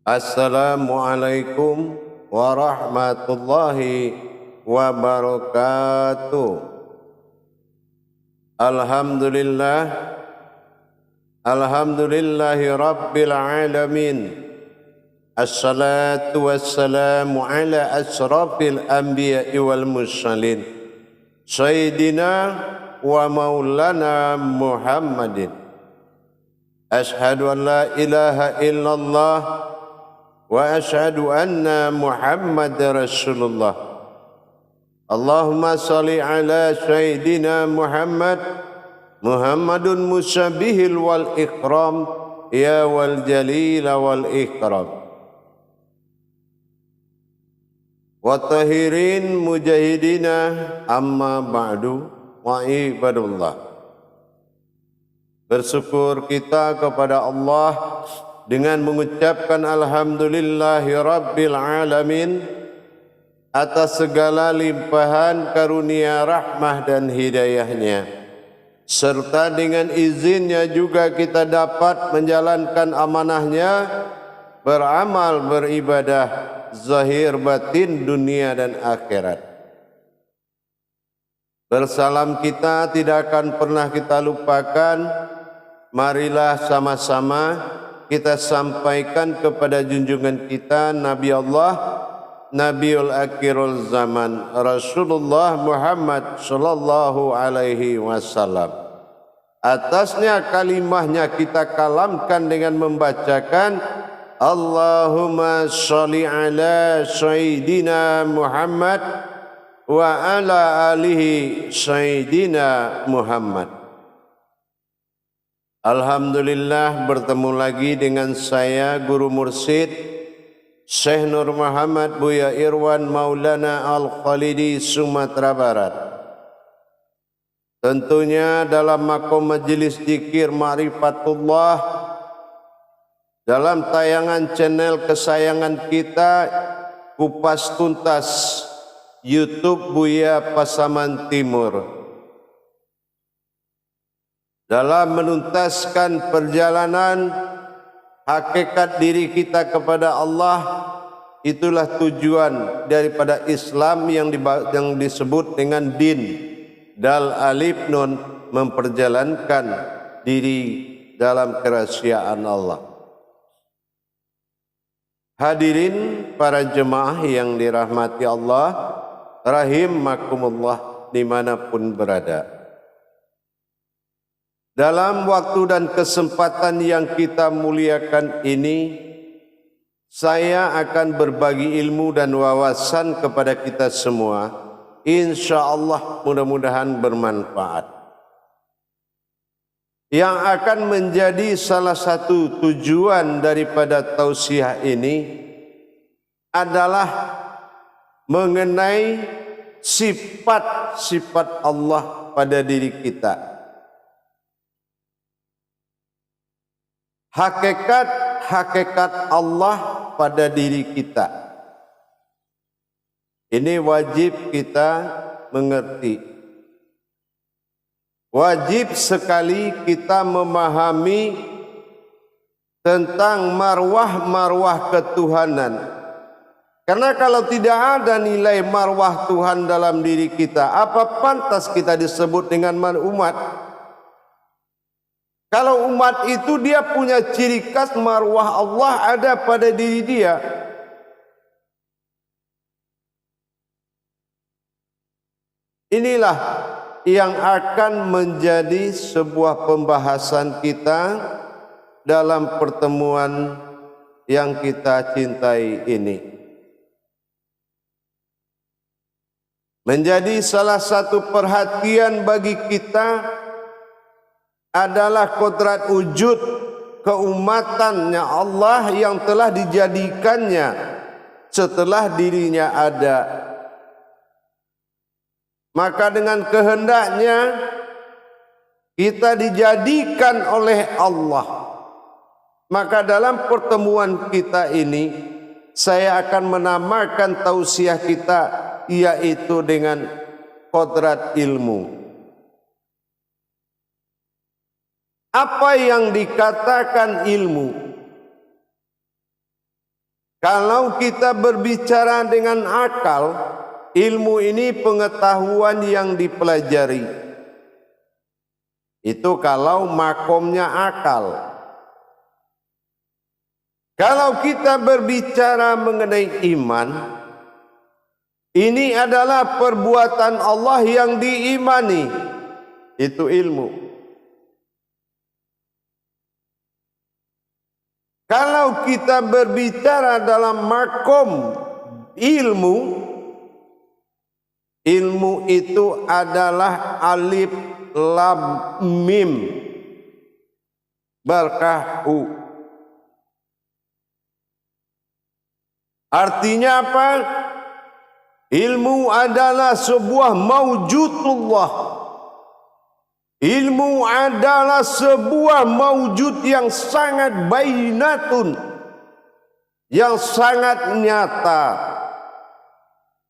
Assalamualaikum warahmatullahi wabarakatuh. Alhamdulillahi rabbil alamin. Assalatu wassalamu ala asrafil anbiya'i wal mursalin Sayyidina wa maulana Muhammadin. Ashhadu an la ilaha illallah wa asyhadu anna Muhammad Rasulullah. Allahumma salli ala Sayyidina Muhammadun musabbihil wal ikram ya wal jalil wal ikram. Wa tahirin mujahidina amma ba'du wa ibadullah. Bersyukur kita kepada Allah dengan mengucapkan alhamdulillahi rabbil alamin atas segala limpahan karunia rahmah dan hidayahnya, serta dengan izinnya juga kita dapat menjalankan amanahnya, beramal beribadah zahir batin dunia dan akhirat. Bersalam kita tidak akan pernah kita lupakan. Marilah sama-sama kita sampaikan kepada junjungan kita Nabi Allah, Nabiul Akhirul Zaman, Rasulullah Muhammad sallallahu alaihi wasallam. Atasnya kalimahnya kita kalamkan dengan membacakan Allahumma sholli ala Sayyidina Muhammad wa ala alihi Sayyidina Muhammad. Alhamdulillah, bertemu lagi dengan saya Guru Mursyid Syekh Nur Muhammad Buya Irwan Maulana Al-Khalidi Sumatera Barat. Tentunya dalam makom majelis zikir Ma'rifatullah, dalam tayangan channel kesayangan kita Kupas Tuntas YouTube Buya Pasaman Timur. Dalam menuntaskan perjalanan hakikat diri kita kepada Allah, itulah tujuan daripada Islam yang disebut dengan din. Dal alif nun, memperjalankan diri dalam kerahasiaan Allah. Hadirin para jemaah yang dirahmati Allah, rahimakumullah dimanapun berada. Dalam waktu dan kesempatan yang kita muliakan ini, saya akan berbagi ilmu dan wawasan kepada kita semua. Insya Allah mudah-mudahan bermanfaat. Yang akan menjadi salah satu tujuan daripada tausiah ini adalah mengenai sifat-sifat Allah pada diri kita. Hakikat Allah pada diri kita. Ini wajib kita mengerti. Wajib sekali kita memahami tentang marwah-marwah ketuhanan. Karena kalau tidak ada nilai marwah Tuhan dalam diri kita, apa pantas kita disebut dengan umat? Kalau umat itu dia punya ciri khas marwah Allah ada pada diri dia. Inilah yang akan menjadi sebuah pembahasan kita dalam pertemuan yang kita cintai ini. Menjadi salah satu perhatian bagi kita adalah kodrat wujud keumatannya Allah yang telah dijadikannya setelah dirinya ada. Maka dengan kehendaknya kita dijadikan oleh Allah. Maka dalam pertemuan kita ini saya akan menamakan tausiah kita yaitu dengan kodrat ilmu. Apa yang dikatakan ilmu? Kalau kita berbicara dengan akal, ilmu ini pengetahuan yang dipelajari. Itu kalau makomnya akal. Kalau kita berbicara mengenai iman, ini adalah perbuatan Allah yang diimani. Itu ilmu. Kalau kita berbicara dalam makom ilmu, ilmu itu adalah alif lam mim barkah u. Artinya apa? Ilmu adalah sebuah maujudullah. Ilmu adalah sebuah maujud yang sangat bainatun, yang sangat nyata,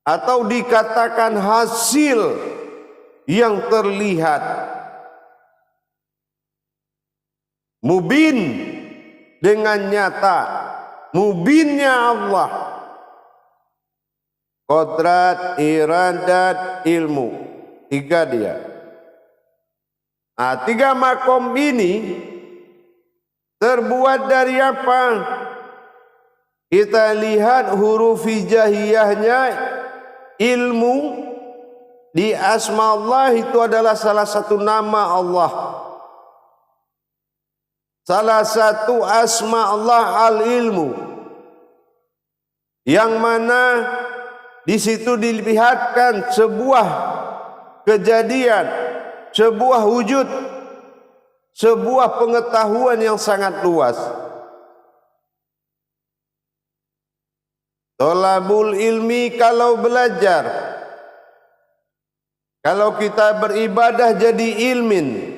atau dikatakan hasil yang terlihat. Mubin dengan nyata, mubinnya Allah. Qodrat, iradat, ilmu. Tiga dia. Nah, tiga makom ini terbuat dari apa? Kita lihat huruf hijaiyahnya, ilmu di asma Allah itu adalah salah satu nama Allah. Salah satu asma Allah al-ilmu, yang mana di situ dilihatkan sebuah kejadian, sebuah wujud, sebuah pengetahuan yang sangat luas. Tolabul ilmi, kalau belajar, kalau kita beribadah jadi ilmin.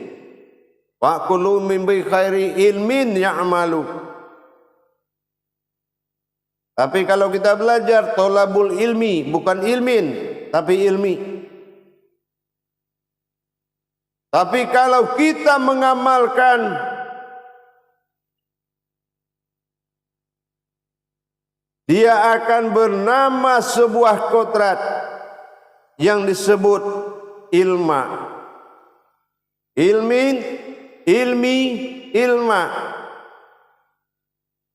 Wa kullu min bi khairi ilmin ya'malu. Tapi kalau kita belajar tolabul ilmi, bukan ilmin, tapi ilmi. Tapi kalau kita mengamalkan, dia akan bernama sebuah kodrat yang disebut ilma. Ilmin, ilmi, ilma.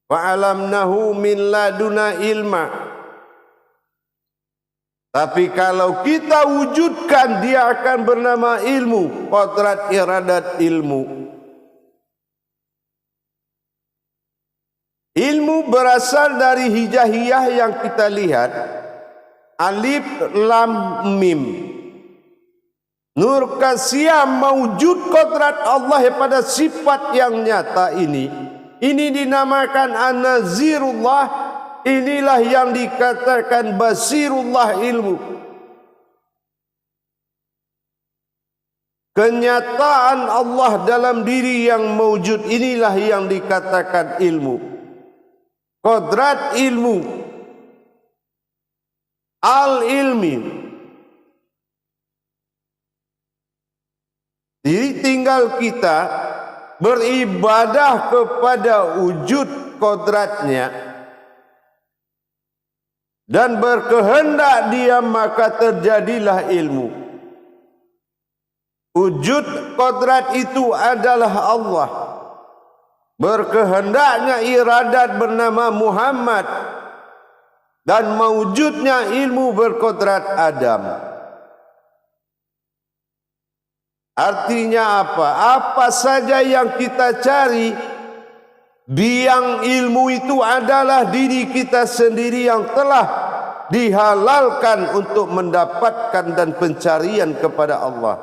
Wa alamnahu min laduna ilma. Tapi kalau kita wujudkan, dia akan bernama ilmu. Qodrat, iradat, ilmu. Ilmu berasal dari hijaiyah yang kita lihat. Alif, lam, mim. Nur kasiyah mewujud qodrat Allah pada sifat yang nyata ini. Ini dinamakan an-nazirullah. Inilah yang dikatakan basirullah, ilmu. Kenyataan Allah dalam diri yang mewujud, inilah yang dikatakan ilmu. Kodrat ilmu, al-ilmi. Jadi tinggal kita beribadah kepada wujud kodratnya, dan berkehendak dia, maka terjadilah ilmu. Wujud kodrat itu adalah Allah. Berkehendaknya iradat bernama Muhammad. Dan mewujudnya ilmu berkodrat Adam. Artinya apa? Apa saja yang kita cari, biang ilmu itu adalah diri kita sendiri yang telah dihalalkan untuk mendapatkan dan pencarian kepada Allah.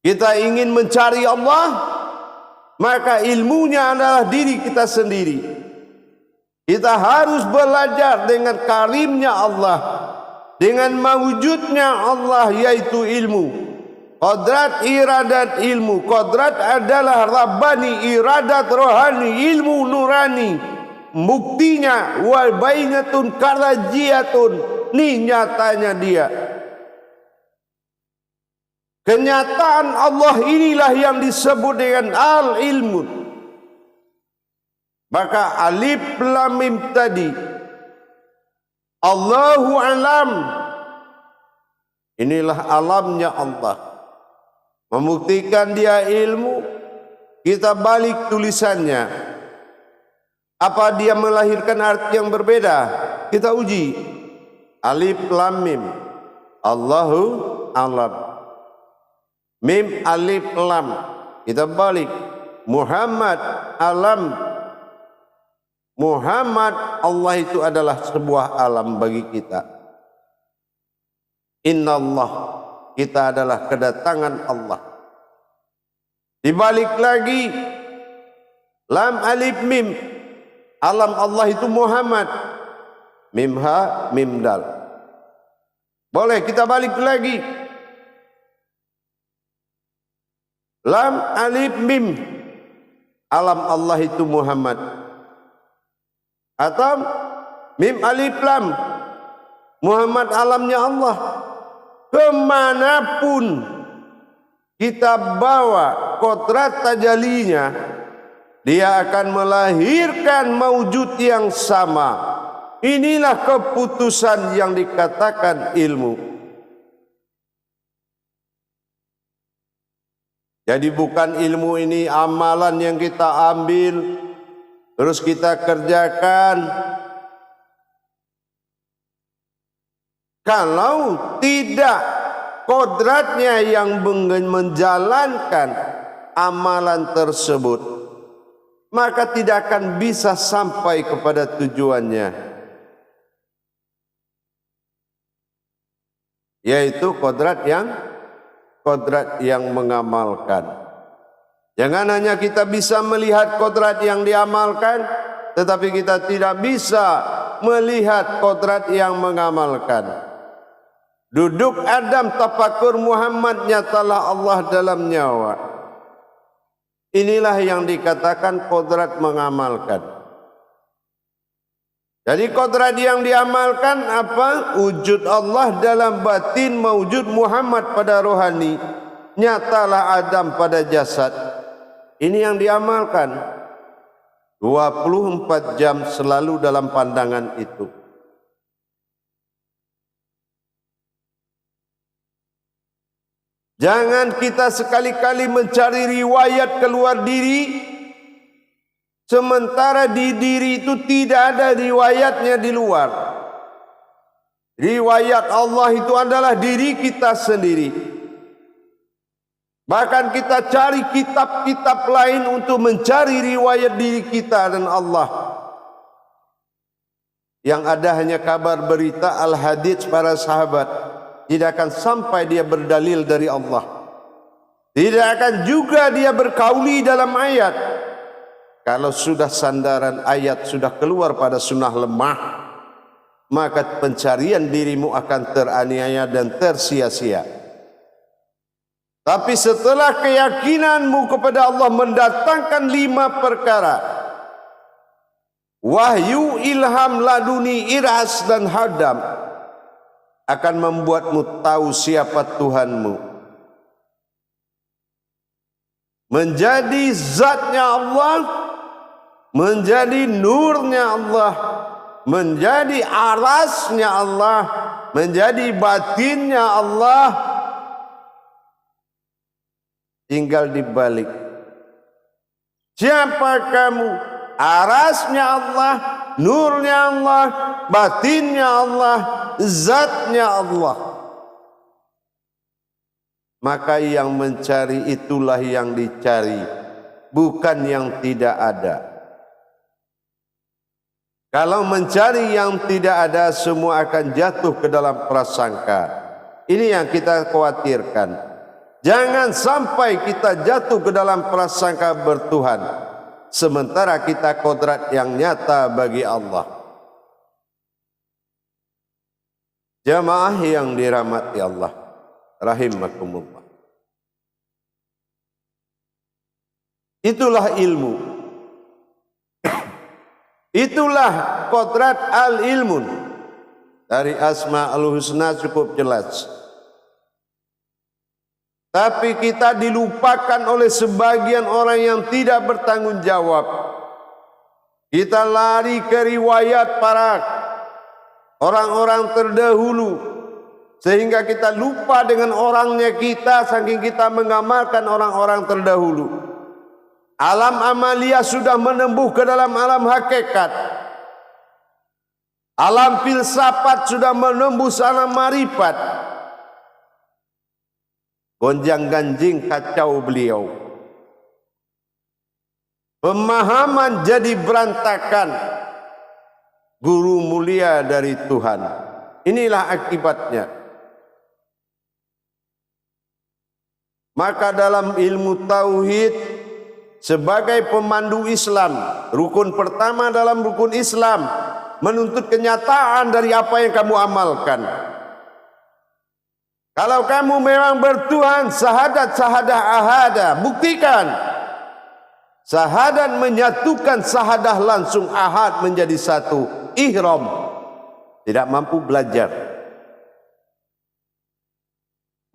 Kita ingin mencari Allah, maka ilmunya adalah diri kita sendiri. Kita harus belajar dengan karimnya Allah, dengan mewujudnya Allah, yaitu ilmu. Kodrat, iradat, ilmu. Kodrat adalah rabbani, iradat rohani, ilmu nurani. Buktinya wa bainatun karajiyatun. Ini nyatanya dia. Kenyataan Allah inilah yang disebut dengan al-ilmu. Maka alif lam mim tadi, Allahu alam, inilah alamnya Allah. Membuktikan dia ilmu, kita balik tulisannya. Apa dia melahirkan arti yang berbeda? Kita uji. Alif lam mim, Allahu alam. Mim alif lam, kita balik. Muhammad alam. Muhammad, Allah itu adalah sebuah alam bagi kita. Innallah, kita adalah kedatangan Allah. Dibalik lagi, lam alif mim, alam Allah itu Muhammad. Mim ha mim dal. Boleh kita balik lagi. Lam alif mim, alam Allah itu Muhammad. Atau mim alif lam, Muhammad alamnya Allah. Kemanapun kita bawa kodrat tajalinya, dia akan melahirkan maujud yang sama. Inilah keputusan yang dikatakan ilmu. Jadi bukan ilmu ini amalan yang kita ambil terus kita kerjakan. Kalau tidak kodratnya yang menjalankan amalan tersebut, maka tidak akan bisa sampai kepada tujuannya, yaitu kodrat yang mengamalkan. Jangan hanya kita bisa melihat kodrat yang diamalkan, tetapi kita tidak bisa melihat kodrat yang mengamalkan. Duduk Adam tafakur Muhammad, nyatalah Allah dalam nyawa. Inilah yang dikatakan kodrat mengamalkan. Jadi kodrat yang diamalkan apa? Wujud Allah dalam batin, mewujud Muhammad pada rohani, nyatalah Adam pada jasad. Ini yang diamalkan 24 jam selalu dalam pandangan itu. Jangan kita sekali-kali mencari riwayat keluar diri, sementara di diri itu tidak ada riwayatnya di luar. Riwayat Allah itu adalah diri kita sendiri. Bahkan kita cari kitab-kitab lain untuk mencari riwayat diri kita dan Allah. Yang ada hanya kabar berita al-hadits para sahabat. Tidak akan sampai dia berdalil dari Allah. Tidak akan juga dia berkauli dalam ayat. Kalau sudah sandaran ayat sudah keluar pada sunnah lemah, maka pencarian dirimu akan teraniaya dan tersia-sia. Tapi setelah keyakinanmu kepada Allah mendatangkan 5 perkara, wahyu, ilham, laduni, iras dan hadam, akan membuatmu tahu siapa Tuhanmu. Menjadi zatnya Allah, menjadi nurnya Allah, menjadi arasnya Allah, menjadi batinnya Allah. Tinggal dibalik. Siapa kamu? Arasnya Allah, nurnya Allah, batinnya Allah, zatnya Allah. Maka yang mencari itulah yang dicari, bukan yang tidak ada. Kalau mencari yang tidak ada, semua akan jatuh ke dalam prasangka. Ini yang kita khawatirkan. Jangan sampai kita jatuh ke dalam prasangka bertuhan, sementara kita kodrat yang nyata bagi Allah. Jamaah yang dirahmati Allah, rahimakumullah. Itulah ilmu. Itulah kodrat al-ilmun. Dari asma al-husna cukup jelas. Tapi kita dilupakan oleh sebagian orang yang tidak bertanggung jawab. Kita lari ke riwayat para orang-orang terdahulu, sehingga kita lupa dengan orangnya kita, saking kita mengamalkan orang-orang terdahulu. Alam amalia sudah menembus ke dalam alam hakikat. Alam filsafat sudah menembus alam marifat. Gonjang-ganjing kacau beliau. Pemahaman jadi berantakan. Guru mulia dari Tuhan. Inilah akibatnya. Maka dalam ilmu tauhid, sebagai pemandu Islam, rukun pertama dalam rukun Islam, menuntut kenyataan dari apa yang kamu amalkan. Kalau kamu memang bertuhan, syahadat ahada, buktikan. Syahadat menyatukan syahadah langsung ahad menjadi satu. Ihram. Tidak mampu belajar.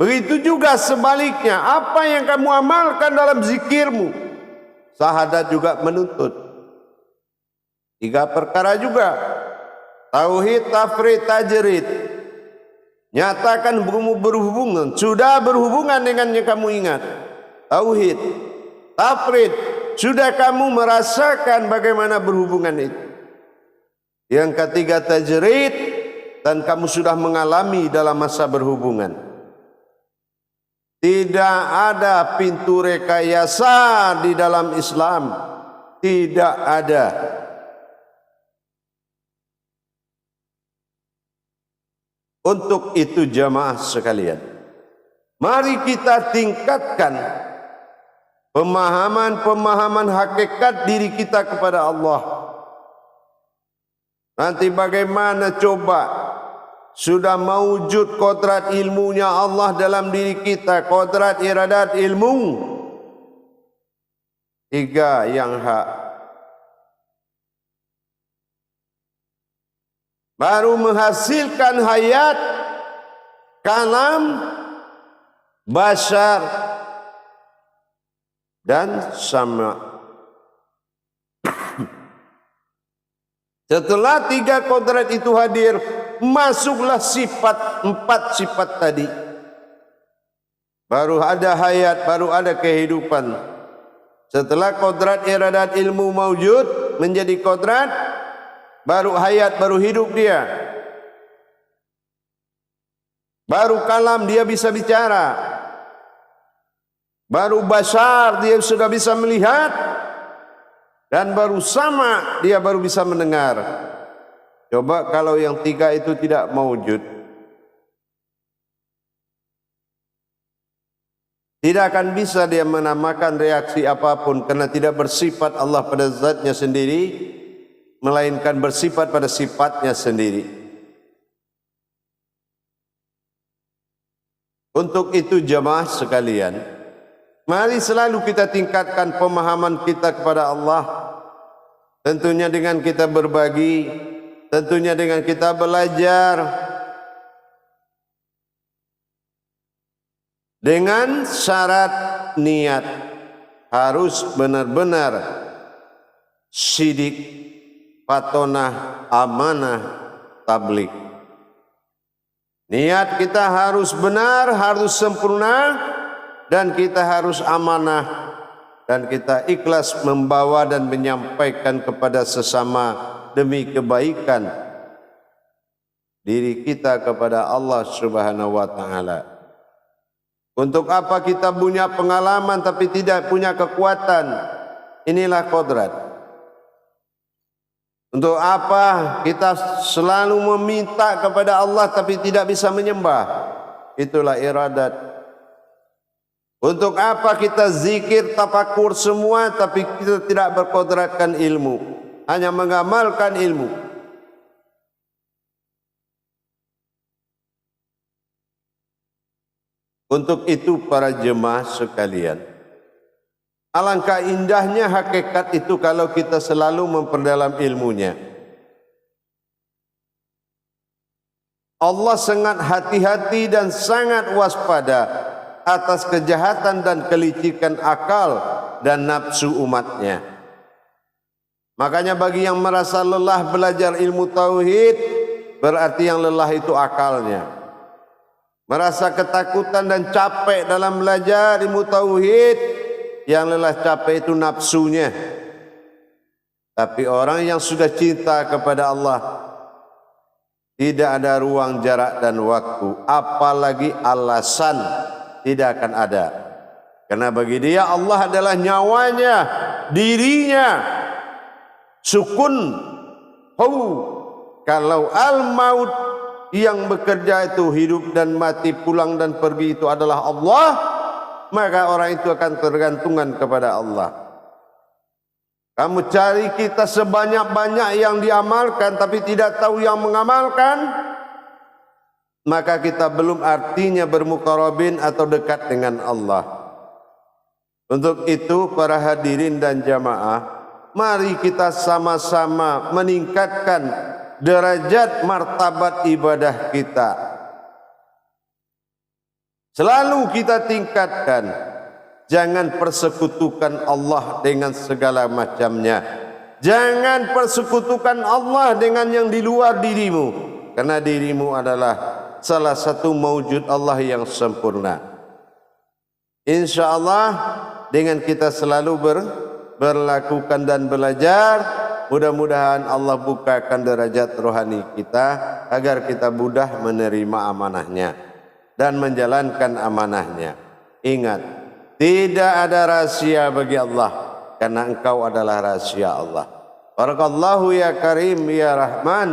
Begitu juga sebaliknya, apa yang kamu amalkan dalam zikirmu, syahadat juga menuntut. 3 perkara juga. Tauhid, tafrid, tajrid. Nyatakan berhubungan. Sudah berhubungan dengan yang kamu ingat. Tauhid. Tafrid. Sudah kamu merasakan bagaimana berhubungan itu. Yang ketiga tajrid. Dan kamu sudah mengalami dalam masa berhubungan. Tidak ada pintu rekayasa di dalam Islam. Tidak ada. Untuk itu jamaah sekalian, mari kita tingkatkan pemahaman hakikat diri kita kepada Allah. Nanti bagaimana coba sudah mewujud kodrat ilmunya Allah dalam diri kita, kodrat iradat ilmu. 3 yang hak. Baru menghasilkan hayat, kalam, bashar, dan sama. Setelah 3 kodrat itu hadir, masuklah 4 sifat tadi. Baru ada hayat, baru ada kehidupan. Setelah kodrat iradat ilmu mawujud menjadi kodrat, baru hayat, baru hidup dia. Baru kalam, dia bisa bicara. Baru basar, dia sudah bisa melihat. Dan baru sama, dia baru bisa mendengar. Coba kalau yang 3 itu tidak mewujud, tidak akan bisa dia menamakan reaksi apapun, karena tidak bersifat Allah pada zatnya sendiri, melainkan bersifat pada sifatnya sendiri. Untuk itu jamaah sekalian, mari selalu kita tingkatkan pemahaman kita kepada Allah. Tentunya dengan kita berbagi, tentunya dengan kita belajar, dengan syarat niat harus benar-benar sidik, patonah, amanah, tablik. Niat kita harus benar, harus sempurna, dan kita harus amanah, dan kita ikhlas membawa dan menyampaikan kepada sesama demi kebaikan diri kita kepada Allah Subhanahu wa taala. Untuk apa kita punya pengalaman tapi tidak punya kekuatan? Inilah kodrat. Untuk apa kita selalu meminta kepada Allah tapi tidak bisa menyembah? Itulah iradat. Untuk apa kita zikir, tafakur semua tapi kita tidak berkodratkan ilmu, hanya mengamalkan ilmu? Untuk itu para jemaah sekalian, alangkah indahnya hakikat itu kalau kita selalu memperdalam ilmunya. Allah sangat hati-hati dan sangat waspada atas kejahatan dan kelicikan akal dan nafsu umatnya. Makanya bagi yang merasa lelah belajar ilmu tauhid, berarti yang lelah itu akalnya. Merasa ketakutan dan capek dalam belajar ilmu tauhid, yang lelah capek itu nafsunya. Tapi orang yang sudah cinta kepada Allah, tidak ada ruang, jarak dan waktu, apalagi alasan, tidak akan ada. Karena bagi dia Allah adalah nyawanya, dirinya. Sukun kalau al-maut yang bekerja itu hidup dan mati, pulang dan pergi itu adalah Allah, maka orang itu akan tergantungan kepada Allah. Kamu cari kita sebanyak-banyak yang diamalkan tapi tidak tahu yang mengamalkan, maka kita belum artinya bermuqarrabin atau dekat dengan Allah. Untuk itu para hadirin dan jamaah, mari kita sama-sama meningkatkan derajat martabat ibadah kita. Selalu kita tingkatkan. Jangan persekutukan Allah dengan segala macamnya. Jangan persekutukan Allah dengan yang di luar dirimu. Karena dirimu adalah salah satu maujud Allah yang sempurna. InsyaAllah dengan kita selalu berlakukan dan belajar, mudah-mudahan Allah bukakan derajat rohani kita agar kita mudah menerima amanahnya dan menjalankan amanahnya. Ingat, tidak ada rahasia bagi Allah karena engkau adalah rahasia Allah. Barakallahu ya Karim ya Rahman.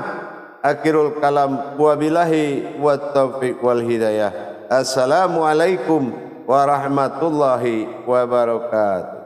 Akhirul kalam wabillahi wat taufiq wal hidayah. Assalamualaikum warahmatullahi wabarakatuh.